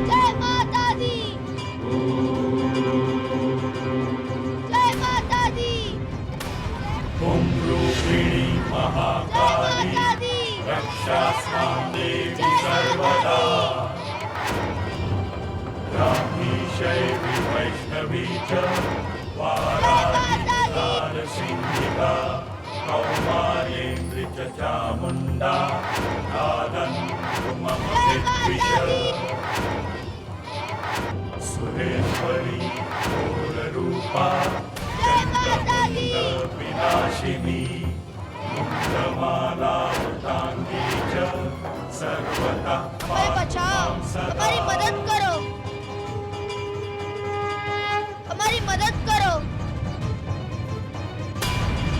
जय माता दी। जय माता दी। ओम रूपिणी जय महाकाली माता दी। रक्षास्मां देवी जय माता सर्वदा दी। ब्राह्मी शैवी वैष्णवी च जय माता दी। वाराणसींहिका कौमार्येन्द्रि च चामुण्डा नादन्तु मम जय माता विद्विष दी। सुरेश्वरी घोररूपा जय माता दी। विनाशिनी मुण्डमालावृताङ्गी च सर्वतः हमें बचाओ, हमारी मदद करो, हमारी मदद करो।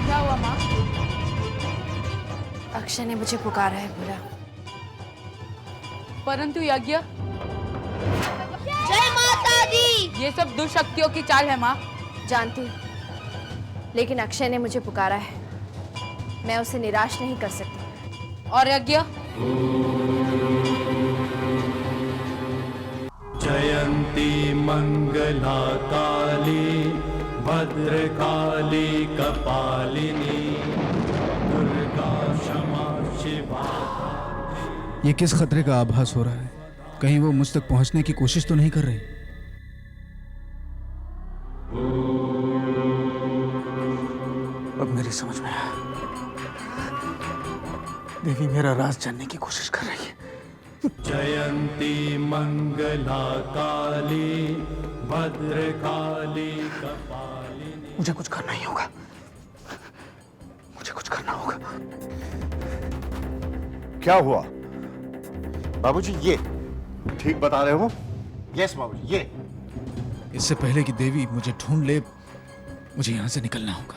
क्या हुआ माँ? अक्षय ने मुझे पुकारा है बोला। परंतु यज्ञ, जय माता दी। ये सब दुष्शक्तियों की चाल है माँ। जानती हूँ, लेकिन अक्षय ने मुझे पुकारा है, मैं उसे निराश नहीं कर सकती। और यज्ञ? जयंती मंगला काली भद्रकाली कपालिनी दुर्गा क्षमा शिवा। ये किस खतरे का आभास हो रहा है? कहीं वो मुझ तक पहुंचने की कोशिश तो नहीं कर रही? अब मेरी समझ में आया, देवी मेरा राज जानने की कोशिश कर रही है। जयंती मंगला काली भद्रकाली कपालिनी। मुझे कुछ करना ही होगा, मुझे कुछ करना होगा। क्या हुआ बाबूजी? ये ठीक बता रहे हो? यस बाबूजी, ये इससे पहले कि देवी मुझे ढूंढ ले, मुझे यहां से निकलना होगा।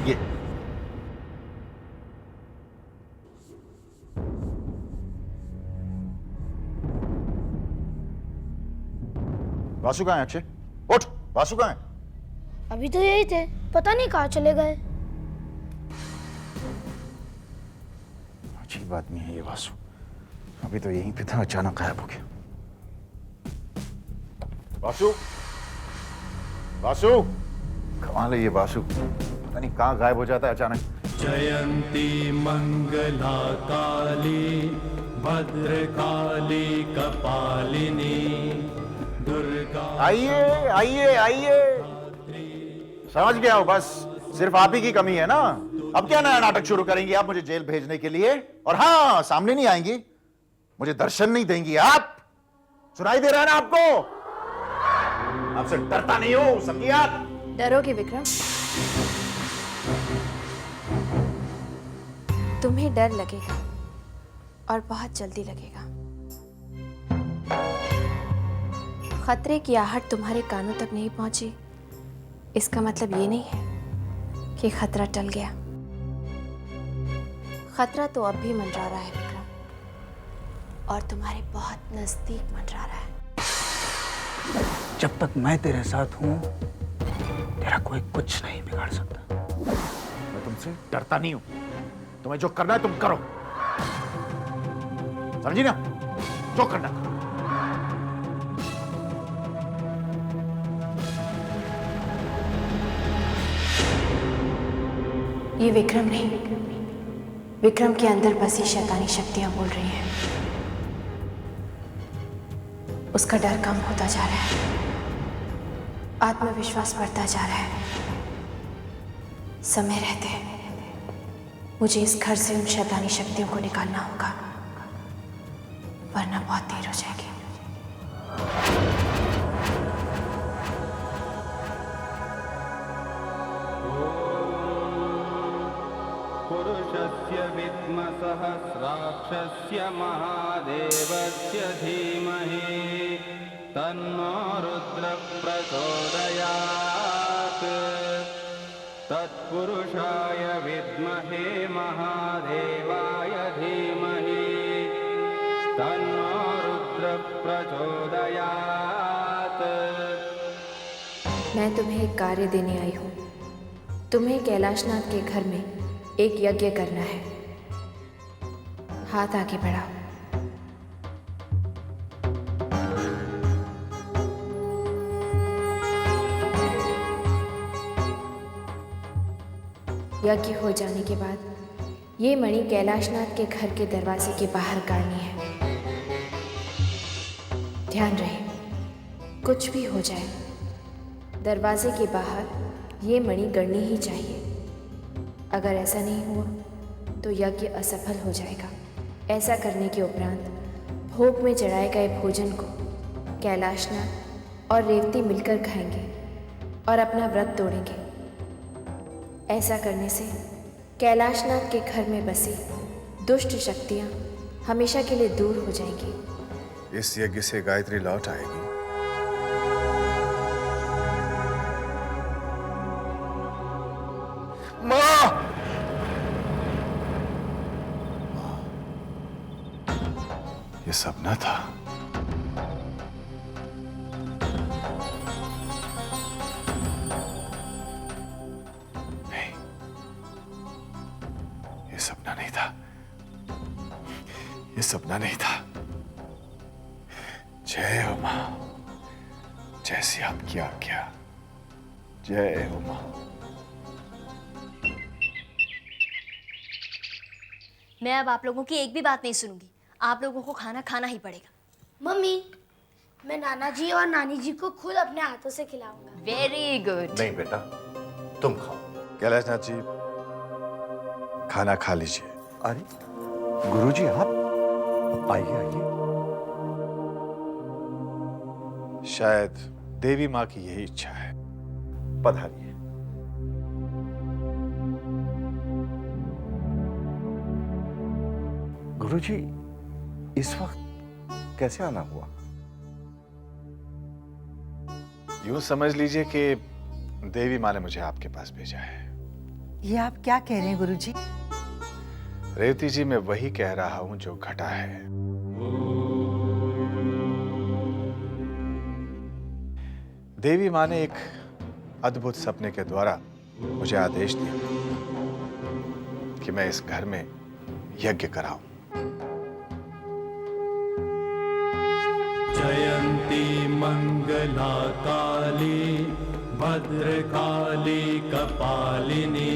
ये वासु कहाँ है? अक्षय उठ, वासु कहाँ है? अभी तो यही थे, पता नहीं कहाँ चले गए। अजीब आदमी है ये वासु, अभी तो यहीं पे था, अचानक गायब हो गया। वासु, वासु, कमाल है ये वासु, पता नहीं कहाँ गायब हो जाता है अचानक। जयंती मंगला काली भद्रकाली कपालिनी दुर्गा। आइए आइए आइए, समझ गया हूं, बस सिर्फ आप ही की कमी है ना। अब क्या नया नाटक शुरू करेंगी आप मुझे जेल भेजने के लिए? और हाँ, सामने नहीं आएंगी, मुझे दर्शन नहीं देंगी आप। सुनाई दे रहा है ना आपको? आपसे डरता नहीं हूं, समझिए आप। डरोगे विक्रम? तुम्हें डर लगेगा और बहुत जल्दी लगेगा। खतरे की आहट तुम्हारे कानों तक नहीं पहुंची, इसका मतलब ये नहीं है कि खतरा टल गया। खतरा तो अब भी मंडरा रहा है विक्रम, और तुम्हारे बहुत नजदीक मंडरा रहा है। जब तक मैं तेरे साथ हूं, तेरा कोई कुछ नहीं बिगाड़ सकता। मैं तुमसे डरता नहीं हूं, तुम्हें जो करना है तुम करो, समझी ना? जो करना है। ये विक्रम नहीं, विक्रम के अंदर बसी शैतानी शक्तियां बोल रही हैं। उसका डर कम होता जा रहा है, आत्मविश्वास बढ़ता जा रहा है। समय रहते मुझे इस घर से उन शैतानी शक्तियों को निकालना होगा, वरना बहुत देर हो जाएगी। पुरुष तस्य विद्मसहस्राक्षस्य महादेवस्य धीमहि तन्नो रुद्रः प्रचोदयात् तत्पुरुषाय विद्महे महादेवाय धीमहि तन्नो रुद्रः प्रचोदयात्। मैं तुम्हें एक कार्य देने आई हूँ। तुम्हें कैलाशनाथ के घर में एक यज्ञ करना है। हाथ आगे बढ़ाओ। यज्ञ हो जाने के बाद ये मणि कैलाशनाथ के घर के दरवाजे के बाहर गाड़नी है। ध्यान रहे, कुछ भी हो जाए दरवाजे के बाहर ये मणि गड़नी ही चाहिए। अगर ऐसा नहीं हुआ तो यज्ञ असफल हो जाएगा। ऐसा करने के उपरांत भोग में चढ़ाए गए भोजन को कैलाशनाथ और रेवती मिलकर खाएंगे और अपना व्रत तोड़ेंगे। ऐसा करने से कैलाशनाथ के घर में बसी दुष्ट शक्तियाँ हमेशा के लिए दूर हो जाएंगी। इस यज्ञ से गायत्री लौट आएगी। माँ! ये सपना था। नहीं, ये सपना नहीं था। ये सपना नहीं था। जय हो मां, जैसी आपकी आज्ञा। जय हो मां। मैं अब आप लोगों की एक भी बात नहीं सुनूंगी। आप लोगों को खाना खाना ही पड़ेगा। मम्मी, मैं नाना जी और नानी जी को खुद अपने हाथों से खिलाऊंगा। Very good. नहीं बेटा, तुम खाओ। कैलाशनाथ जी, खाना खा लीजिए। अरे गुरुजी, आप आइए आइए। शायद देवी माँ की यही इच्छा है। पधारिए। गुरुजी, इस वक्त कैसे आना हुआ? यूं समझ लीजिए कि देवी माँ ने मुझे आपके पास भेजा है। ये आप क्या कह रहे हैं गुरुजी? रेवती जी, मैं वही कह रहा हूं जो घटा है। देवी माँ ने एक अद्भुत सपने के द्वारा मुझे आदेश दिया कि मैं इस घर में यज्ञ कराऊं। जयंती मंगला काली भद्रकाली कपालिनी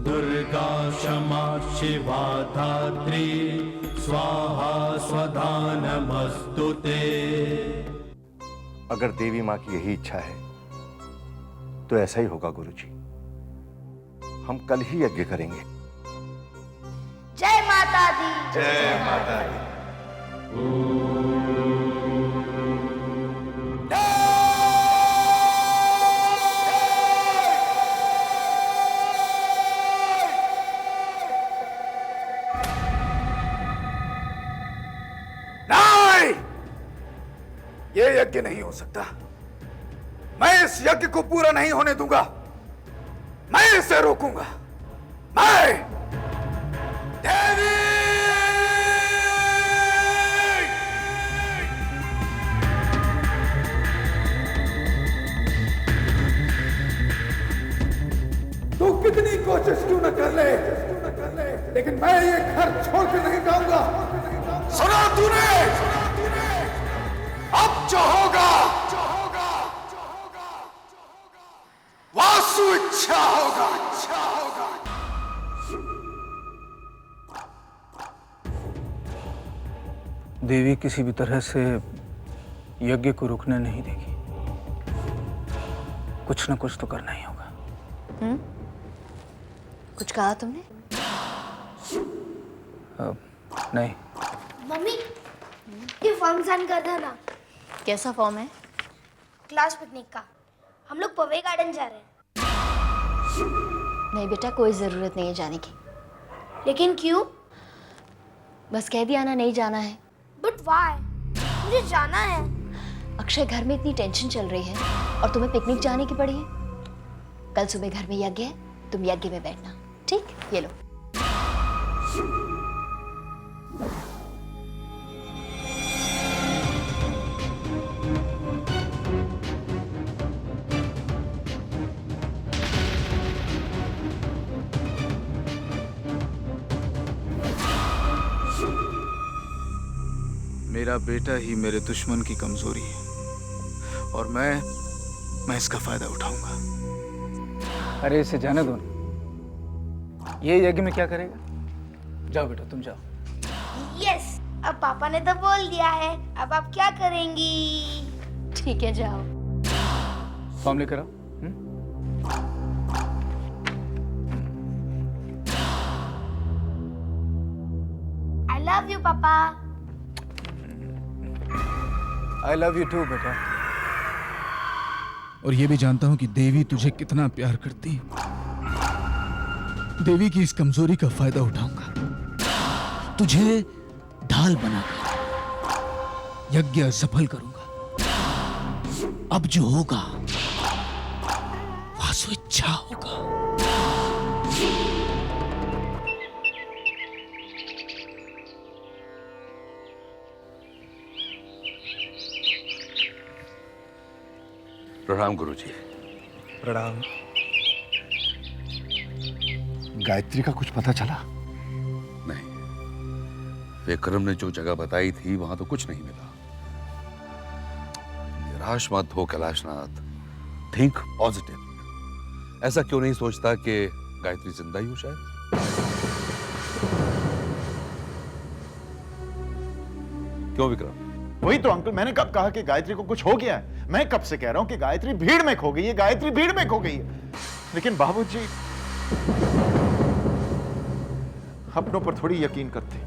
दुर्गा क्षमा शिवा धात्री स्वाहा स्वधा नमस्तुते। अगर देवी माँ की यही इच्छा है तो ऐसा ही होगा गुरुजी। हम कल ही यज्ञ करेंगे। जय माता दी। जय माता दी। ये यज्ञ नहीं हो सकता। मैं इस यज्ञ को पूरा नहीं होने दूंगा। मैं इसे रोकूंगा। मैं देवी! तू कितनी कोशिश क्यों न कर ले, लेकिन मैं ये घर छोड़ के नहीं जाऊंगा। सुना तूने? अब जो होगा वासु इच्छा होगा। देवी किसी भी तरह से यज्ञ को रुकने नहीं देगी। कुछ न कुछ तो करना ही होगा। कुछ कहा तुमने? नहीं। मम्मी, ये फॉर्म साइन कर देना। कैसा फॉर्म है? क्लास पिकनिक का। हम लोग पवेई गार्डन जा रहे हैं। नहीं बेटा, कोई जरूरत नहीं है जाने की। लेकिन क्यों? बस कह दिया ना नहीं जाना है। But why? मुझे जाना है। अक्षय, घर में इतनी टेंशन चल रही है और तुम्हें पिकनिक जाने की पड़ी है। कल सुबह घर में यज्ञ है, तुम यज्ञ में बैठना, ठीक? ये लो। मेरा बेटा ही मेरे दुश्मन की कमजोरी है और मैं इसका फायदा उठाऊंगा। अरे इसे जाने दो ना, ये यज्ञ में क्या करेगा? जाओ बेटा, तुम जाओ। यस, अब पापा ने तो बोल दिया है, अब आप क्या करेंगी? ठीक है, जाओ। फॉर्म लेकर आओ। आई लव यू पापा। आई लव यू टू बेटा। और ये भी जानता हूं कि देवी तुझे कितना प्यार करती है। देवी की इस कमजोरी का फायदा उठाऊंगा, तुझे ढाल बनाकर यज्ञ सफल करूंगा। अब जो होगा वह स्वेच्छा होगा। प्रणाम गुरुजी। प्रणाम। गायत्री का कुछ पता चला? नहीं, विक्रम ने जो जगह बताई थी वहां तो कुछ नहीं मिला। निराश मत हो कैलाशनाथ, थिंक पॉजिटिव। ऐसा क्यों नहीं सोचता कि गायत्री जिंदा ही हो शायद? क्यों विक्रम? वही तो अंकल, मैंने कब कहा कि गायत्री को कुछ हो गया है? मैं कब से कह रहा हूं कि गायत्री भीड़ में खो गई है, गायत्री भीड़ में खो गई है। लेकिन बाबूजी अपनों पर थोड़ी यकीन करते,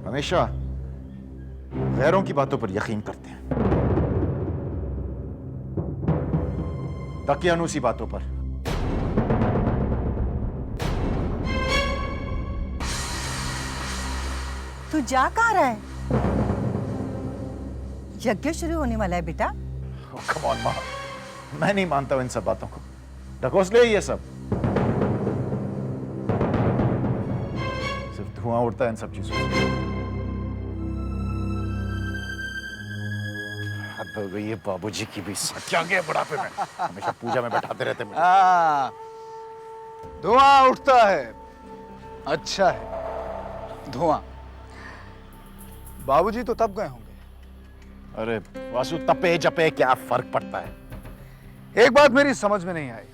हमेशा गैरों की बातों पर यकीन करते हैं, दकियानूसी बातों पर। तू जा कहाँ रहा है? यज्ञ शुरू होने वाला है बेटा। कम ऑन मां, मैं नहीं मानता हूं इन सब बातों को। ढकोसले ये सब, सिर्फ धुआं उड़ता है इन सब चीजों से। हद हो गई है बाबूजी की भी, सच्चा गए बुढ़ापे में, हमेशा पूजा में बैठाते रहते मुझे। धुआं उठता है, अच्छा है धुआं। बाबूजी तो तब गए होंगे। अरे वासु, तपे जपे क्या फर्क पड़ता है? एक बात मेरी समझ में नहीं आई,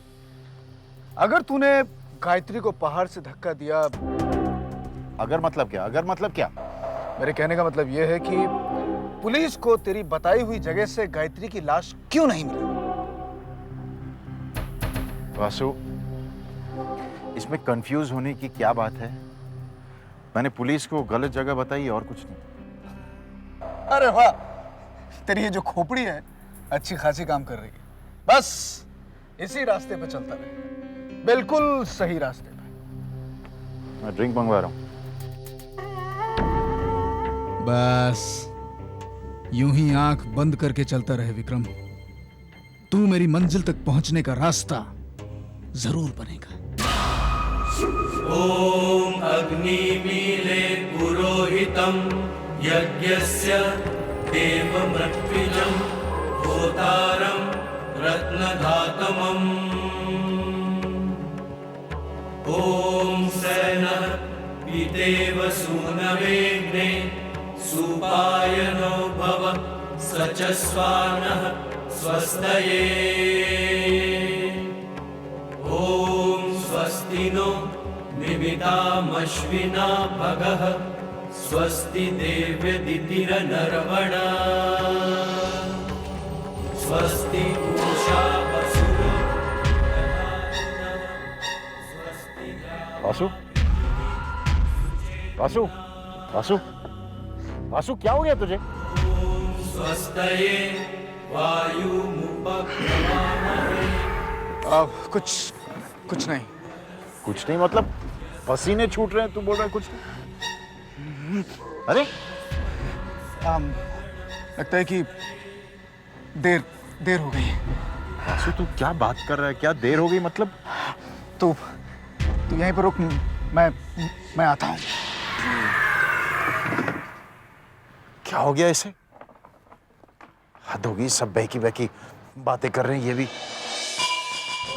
अगर तूने गायत्री को पहाड़ से धक्का दिया, अगर मतलब क्या? अगर मतलब क्या? मेरे कहने का मतलब यह है कि पुलिस को तेरी बताई हुई जगह से गायत्री की लाश क्यों नहीं मिली? वासु, इसमें कंफ्यूज होने की क्या बात है? मैंने पुलिस को गलत जगह बताई और कुछ नहीं। अरे वाह, तेरी ये जो खोपड़ी है अच्छी खासी काम कर रही है। बस इसी रास्ते पे चलता रहे, बिल्कुल सही रास्ते पे। मैं ड्रिंक मंगवा रहा हूं। बस यूं ही आंख बंद करके चलता रहे विक्रम, तू मेरी मंजिल तक पहुंचने का रास्ता जरूर बनेगा। ओम अग्निमीले पुरोहितम यज्ञस्य देवमृत्युजं होतारं रत्नधातमम्। ओम सेनः पितेव सूनवेग्ने सुपायनो भव सचस्वानः स्वस्तये। ओम स्वस्ति नो निमितामश्विना भगः स्वस्ति देव्यदितिरनर्वणा स्वस्ति पूषा वसुः। वासु, वासु, वासु, वासु, क्या हो गया तुझे? स्वस्तये वायुमुपक्रमामहे। कुछ नहीं। कुछ नहीं मतलब पसीने छूट रहे हैं, तू बोल रहा है कुछ नहीं। अरे लगता है कि देर हो गई। वासु तू क्या बात कर रहा है? क्या देर हो गई मतलब? तू यहीं पर रुक, मैं आता हूं। क्या हो गया इसे? हद होगी, सब बहकी बहकी बातें कर रहे हैं ये भी।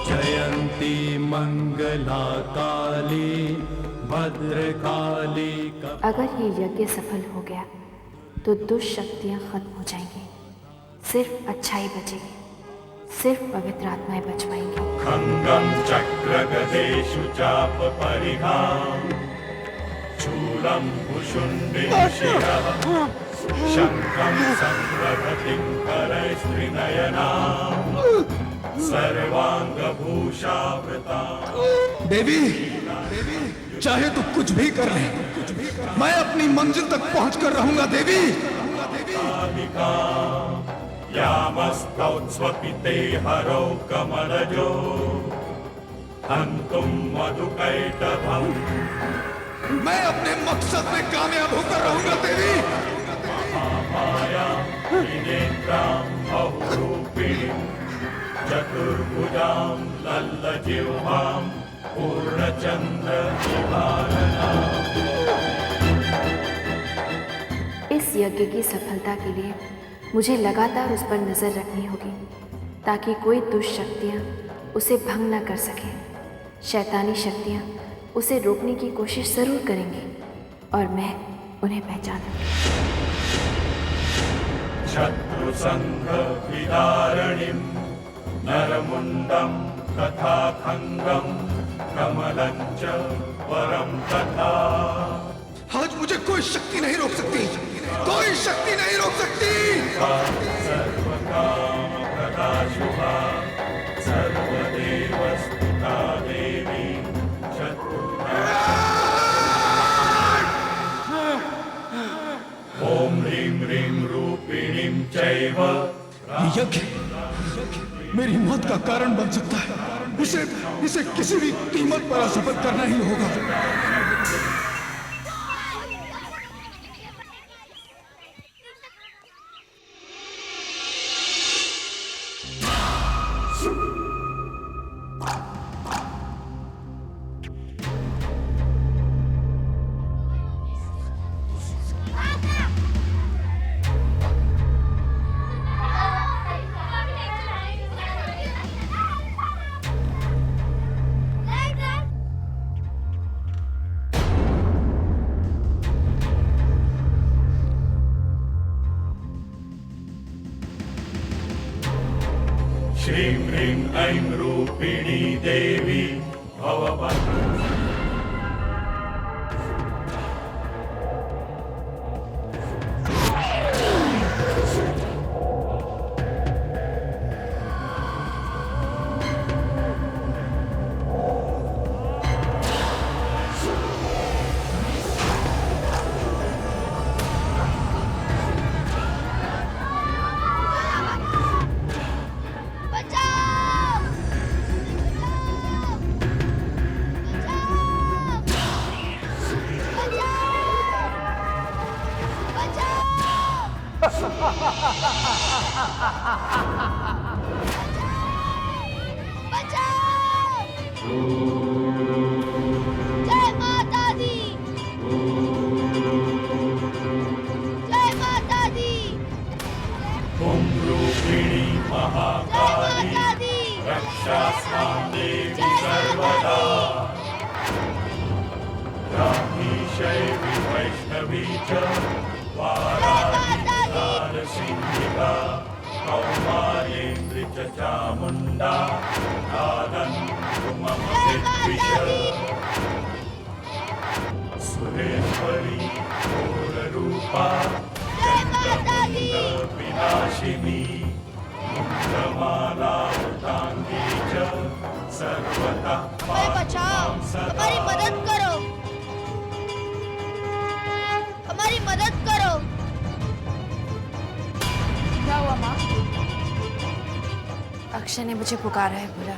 जयंती मंगला काली भद्रकाली। अगर ये यज्ञ सफल हो गया तो दुष्ट शक्तियाँ खत्म हो जाएंगी, सिर्फ अच्छाई बचेगी, सिर्फ पवित्र आत्माएं बच पाएंगी। खंगम चक्र गदेषु चाप परिघाम चूलम भुषुंडिं शिरः शंखं संरभतिं करैस्त्रिनयनाम् सर्वांगभूषावृताम्। देवी, चाहे तो कुछ भी कर ले, मैं अपनी मंजिल तक पहुंचकर रहूंगा देवी। यामस्तौत्स्वपिते हरौ कमलजो हन्तुं मधुकैटभम्। मैं अपने मकसद में कामयाब होकर रहूंगा देवी। महामाया त्रिनेत्रां बहुरूपिणीं चतुर्भुजां लल्लजिह्वां पूर्णचन्द्र विभावनाम्। इस यज्ञ की सफलता के लिए मुझे लगातार उस पर नजर रखनी होगी, ताकि कोई दुष्ट शक्तियाँ उसे भंग न कर सके। शैतानी शक्तियाँ उसे रोकने की कोशिश जरूर करेंगी और मैं उन्हें पहचानूंगी। शत्रु संघ विदारणिं नरमुंडं तथा खंगं कमलं च वरं तथा। आज मुझे कोई शक्ति नहीं रोक सकती, कोई शक्ति नहीं रोक सकती। सर्वकाम प्रदा शुभा सर्वदेवस्तुता देवी ओम ह्रीं ह्रीं रूपिणीं चैव। यज्ञ मेरी मौत का कारण बन सकता है, इसे किसी भी कीमत पर असफल करना ही होगा। श्रीं ह्रीं ऐं रूपिणी देवी भवभद्र। जय माता दी, जय माता दी, ओम रूपिणी महाकाली रक्षास्मां देवी सर्वदा। ब्राह्मी शैवी वैष्णवी च वाराही सिंहिका कौमार्येन्द्रि च चामुण्डा नादन्तु मम विद्विष। सुरेश्वरी घोररूपा चण्डमुण्ड विनाशिनी मुण्डमालावृताङ्गी च सर्वतः हमें बचाओ, हमारी मदद करो, हमारी मदद करो। क्या हुआ माँ? अक्षय ने मुझे पुकारा है, बोला।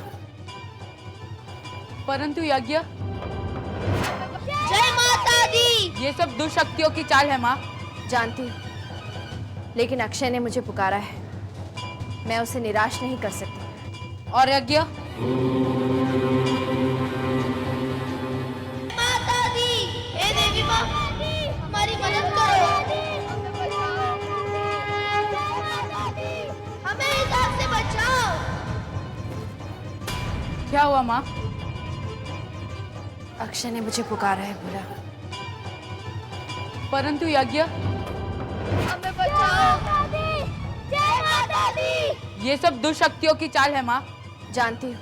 परंतु यज्ञ ये सब दुष्शक्तियों की चाल है माँ। जानती हूँ, लेकिन अक्षय ने मुझे पुकारा है, मैं उसे निराश नहीं कर सकती। और यज्ञ? माता दी, हे देवी माँ, हमारी मदद करो। हमें इस आग से बचाओ। क्या हुआ माँ? अक्षय ने मुझे पुकारा है बोला। परंतु यज्ञ? हमें बचाओ। जय माता दी। ये सब दुष्शक्तियों की चाल है माँ। जानती हूँ,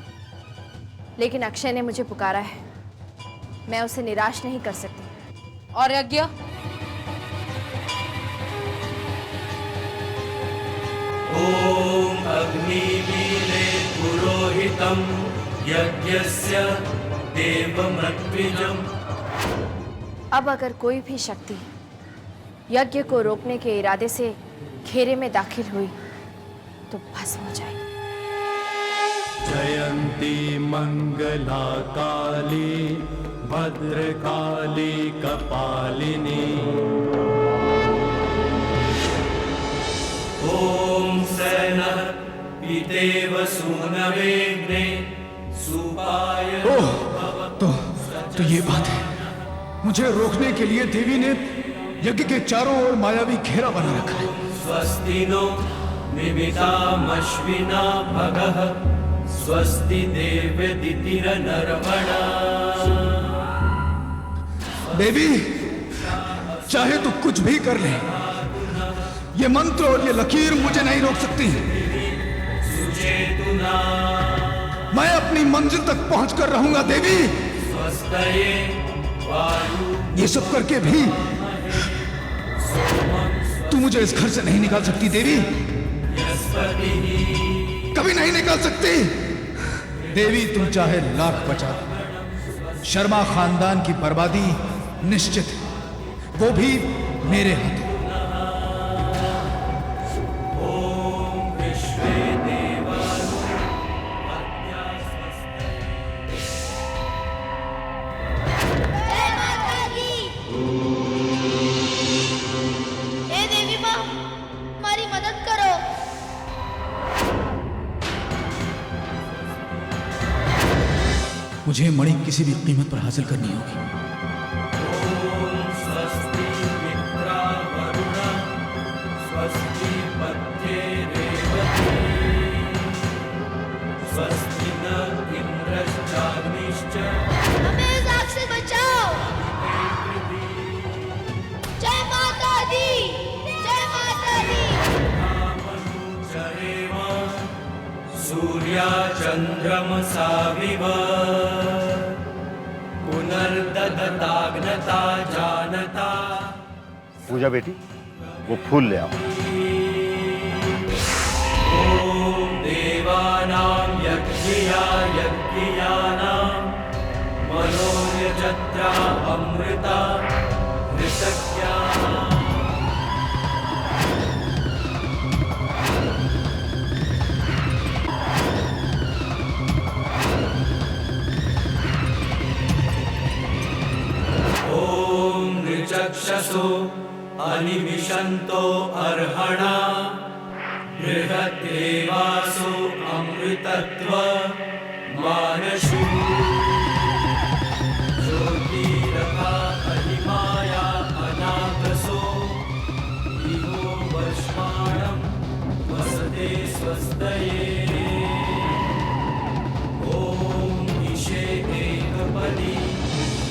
लेकिन अक्षय ने मुझे पुकारा है, मैं उसे निराश नहीं कर सकती। और यज्ञ? ॐ अग्निमीले पुरोहितं यज्ञस्य देवमत्विजम्। अब अगर कोई भी शक्ति यज्ञ को रोकने के इरादे से घेरे में दाखिल हुई तो भस्म हो जाएगी। जयंती मंगला काली भद्रकाली कपालिनी। ॐ सेनः पितेव सूनवेग्ने सुपाय। तो ये बात है, मुझे रोकने के लिए देवी ने यज्ञ के चारों ओर मायावी घेरा बना रखा है। स्वस्ति नो निमितामश्विना भगः स्वस्ति देवदितिरनर्वणा। देवी, चाहे तो कुछ भी कर ले, ये मंत्र और ये लकीर मुझे नहीं रोक सकती। सुचेतुना मैं अपनी मंजिल तक पहुंचकर रहूंगा देवी। स्वस्तये वायु। ये सब करके भी तू मुझे इस घर से नहीं निकाल सकती देवी, कभी नहीं निकाल सकती। देवी, तुम चाहे लाख बचा दो, शर्मा खानदान की बर्बादी निश्चित है, वो भी मेरे हाथों। मुझे मणि किसी भी कीमत पर हासिल करनी होगी। स्वस्ति मित्रा वरुण स्वस्ति पत्ये रेवती स्वस्ति न इंद्रश्चाग्निश्च। हमें इस आग से बचाओ। जय माता दी, जय माता दी। सूर्या चंद्रमसाविव पुनर्ददताग्नता जानता। पूजा बेटी, वो फूल ले आओ। ओम देवानां यज्ञिया यज्ञियानां मनोयजत्रा अमृता ऋतज्ञा। चक्षसो अनिमिषन्तो अर्हणा बृहद्देवासो अमृतत्व मानशु ज्योतिरथा अहिमाया अनागसो इहो वर्ष्माणं वसते स्वस्तये। ॐ ईशे एकपदी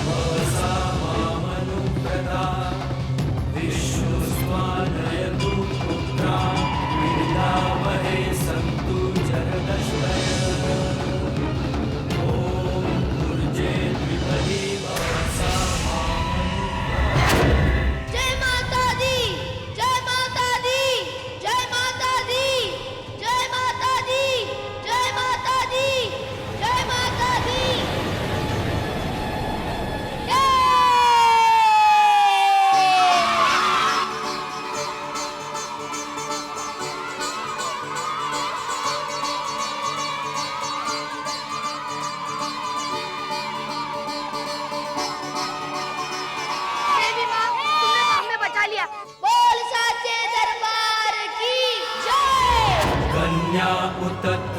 भवसा विष्णुस्वानयतु पुत्रान् विद्यामहे सन्तु जगदश्वय। ॐ ऊर्जे द्विपदी भवसा जय माता दी, जय माता दी, जय माता दी, जय माता दी।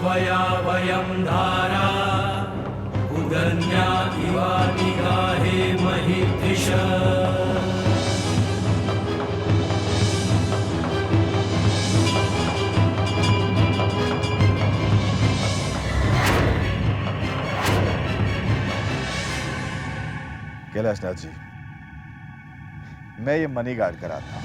त्वया वयं धारा उदन्या इवा निगाहे महिद्विष कैलाशनाथ जी, मैं ये मनी गार्ड कराता हूं।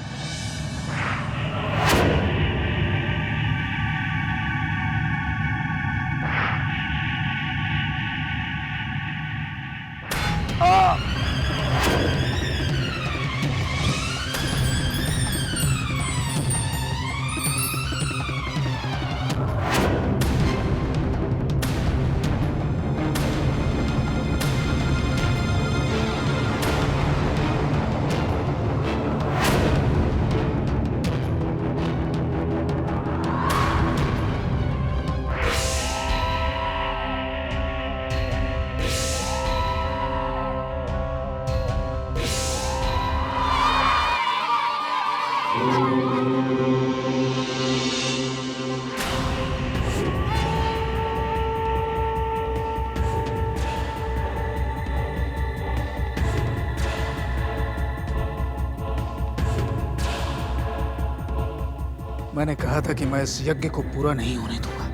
मैंने कहा था कि मैं इस यज्ञ को पूरा नहीं होने दूंगा।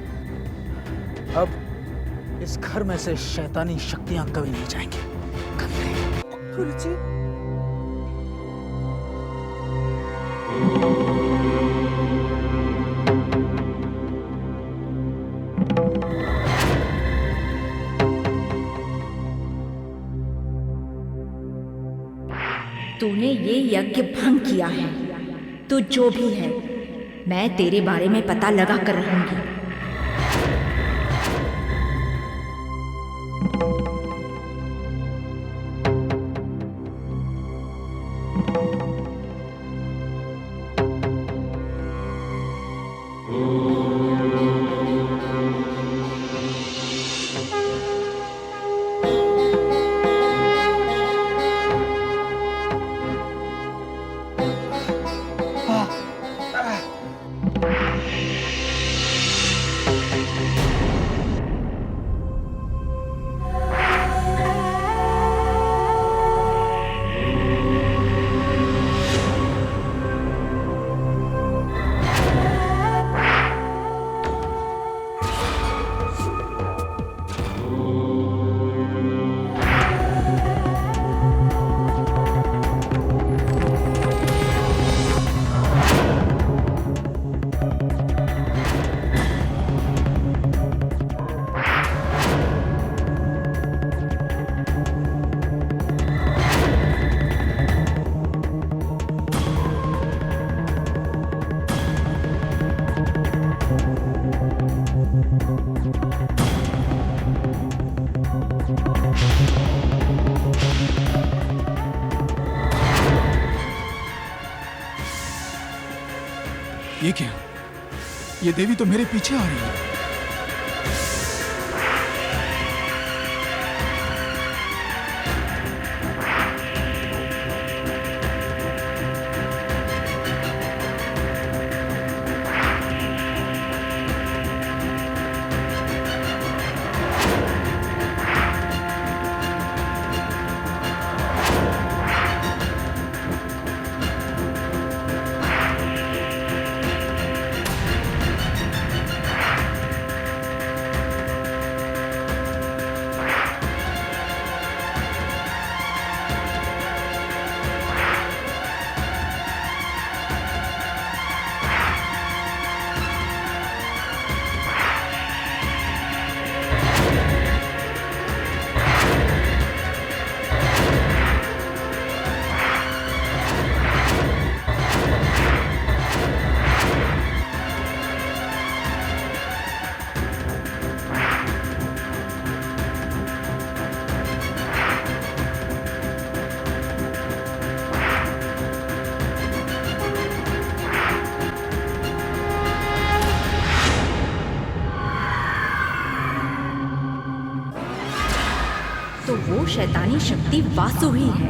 अब इस घर में से शैतानी शक्तियां कभी नहीं जाएंगी, कभी नहीं। गुरुजी, तूने ये यज्ञ भंग किया है। तू जो भी है, मैं तेरे बारे में पता लगा कर रहूंगी। ये क्या? ये देवी तो मेरे पीछे आ रही है। तो वो शैतानी शक्ति वासु ही है।